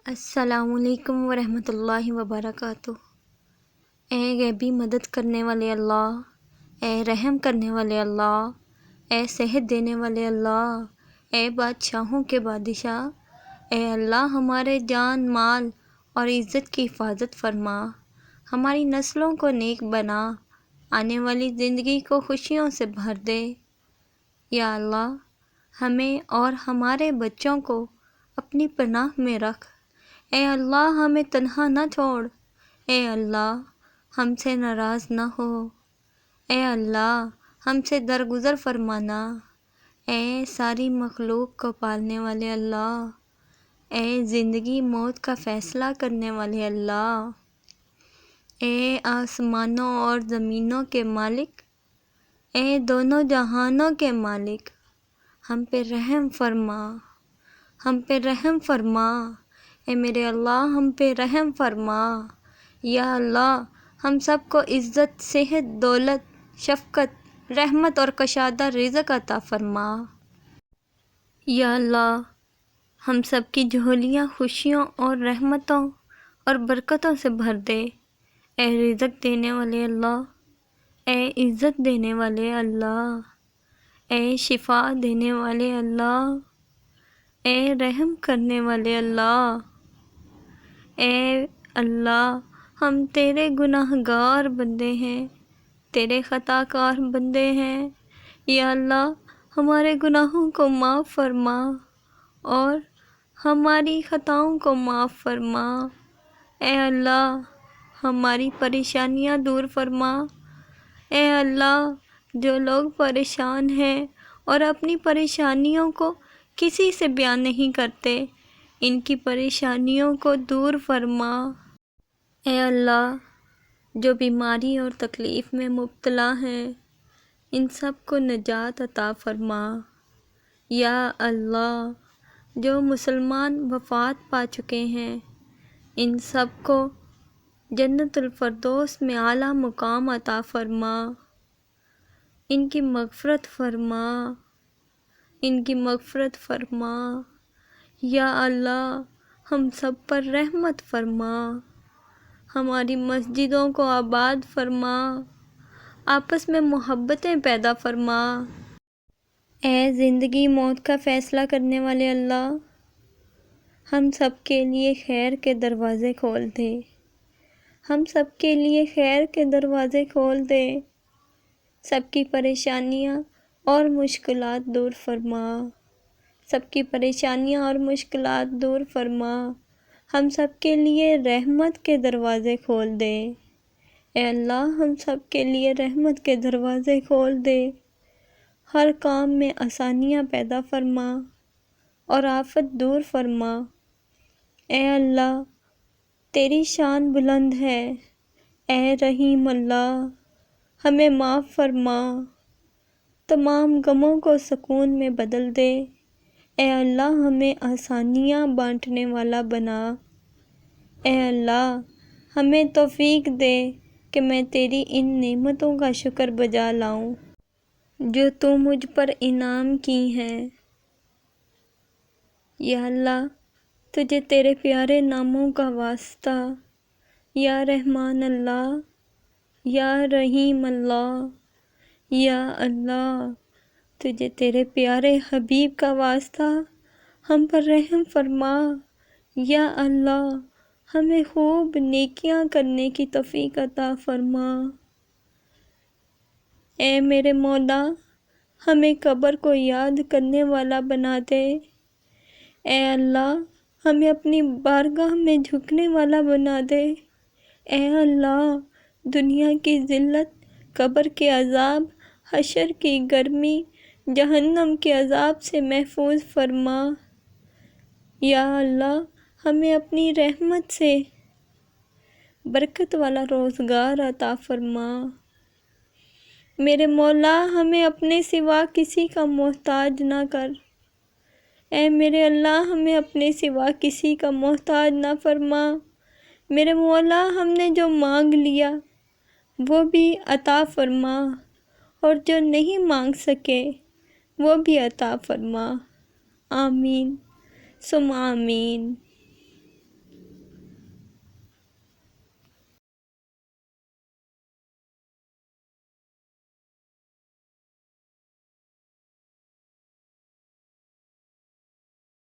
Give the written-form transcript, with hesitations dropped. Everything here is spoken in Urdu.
السلام علیکم ورحمۃ اللہ وبرکاتہ۔ اے غیبی مدد کرنے والے اللہ، اے رحم کرنے والے اللہ، اے صحت دینے والے اللہ، اے بادشاہوں کے بادشاہ، اے اللہ ہمارے جان مال اور عزت کی حفاظت فرما، ہماری نسلوں کو نیک بنا، آنے والی زندگی کو خوشیوں سے بھر دے۔ یا اللہ ہمیں اور ہمارے بچوں کو اپنی پناہ میں رکھ۔ اے اللہ ہمیں تنہا نہ چھوڑ، اے اللہ ہم سے ناراض نہ ہو، اے اللہ ہم سے درگزر فرمانا، اے ساری مخلوق کو پالنے والے اللہ، اے زندگی موت کا فیصلہ کرنے والے اللہ، اے آسمانوں اور زمینوں کے مالک، اے دونوں جہانوں کے مالک، ہم پہ رحم فرما، ہم پہ رحم فرما، اے میرے اللہ ہم پہ رحم فرما۔ یا اللہ ہم سب کو عزت، صحت، دولت، شفقت، رحمت اور کشادہ رزق عطا فرما۔ یا اللہ ہم سب کی جھولیاں خوشیوں اور رحمتوں اور برکتوں سے بھر دے۔ اے رزق دینے والے اللہ، اے عزت دینے والے اللہ، اے شفا دینے والے اللہ، اے رحم کرنے والے اللہ، اے اللہ ہم تیرے گناہ گار بندے ہیں، تیرے خطا کار بندے ہیں۔ یا اللہ ہمارے گناہوں کو معاف فرما اور ہماری خطاؤں کو معاف فرما۔ اے اللہ ہماری پریشانیاں دور فرما۔ اے اللہ جو لوگ پریشان ہیں اور اپنی پریشانیوں کو کسی سے بیان نہیں کرتے، ان کی پریشانیوں کو دور فرما۔ اے اللہ جو بیماری اور تکلیف میں مبتلا ہیں، ان سب کو نجات عطا فرما۔ یا اللہ جو مسلمان وفات پا چکے ہیں، ان سب کو جنت الفردوس میں اعلیٰ مقام عطا فرما، ان کی مغفرت فرما، ان کی مغفرت فرما۔ یا اللہ ہم سب پر رحمت فرما، ہماری مسجدوں کو آباد فرما، آپس میں محبتیں پیدا فرما۔ اے زندگی موت کا فیصلہ کرنے والے اللہ، ہم سب کے لیے خیر کے دروازے کھول دے، ہم سب کے لیے خیر کے دروازے کھول دے، سب کی پریشانیاں اور مشکلات دور فرما، سب کی پریشانیاں اور مشکلات دور فرما، ہم سب کے لیے رحمت کے دروازے کھول دے۔ اے اللہ ہم سب کے لیے رحمت کے دروازے کھول دے، ہر کام میں آسانیاں پیدا فرما اور آفت دور فرما۔ اے اللہ تیری شان بلند ہے، اے رحیم اللہ ہمیں معاف فرما، تمام غموں کو سکون میں بدل دے۔ اے اللہ ہمیں آسانیاں بانٹنے والا بنا۔ اے اللہ ہمیں توفیق دے کہ میں تیری ان نعمتوں کا شکر بجا لاؤں جو تو مجھ پر انعام کی ہیں۔ یا اللہ تجھے تیرے پیارے ناموں کا واسطہ، یا رحمان اللہ، یا رحیم اللہ، یا اللہ تجھے تیرے پیارے حبیب کا واسطہ ہم پر رحم فرما۔ یا اللہ ہمیں خوب نیکیاں کرنے کی توفیق عطا فرما۔ اے میرے مولا ہمیں قبر کو یاد کرنے والا بنا دے۔ اے اللہ ہمیں اپنی بارگاہ میں جھکنے والا بنا دے۔ اے اللہ دنیا کی ذلت، قبر کے عذاب، حشر کی گرمی، جہنم کے عذاب سے محفوظ فرما۔ یا اللہ ہمیں اپنی رحمت سے برکت والا روزگار عطا فرما۔ میرے مولا ہمیں اپنے سوا کسی کا محتاج نہ کر۔ اے میرے اللہ ہمیں اپنے سوا کسی کا محتاج نہ فرما۔ میرے مولا ہم نے جو مانگ لیا وہ بھی عطا فرما، اور جو نہیں مانگ سکے وہ بھی عطا فرما۔ آمین ثم آمین۔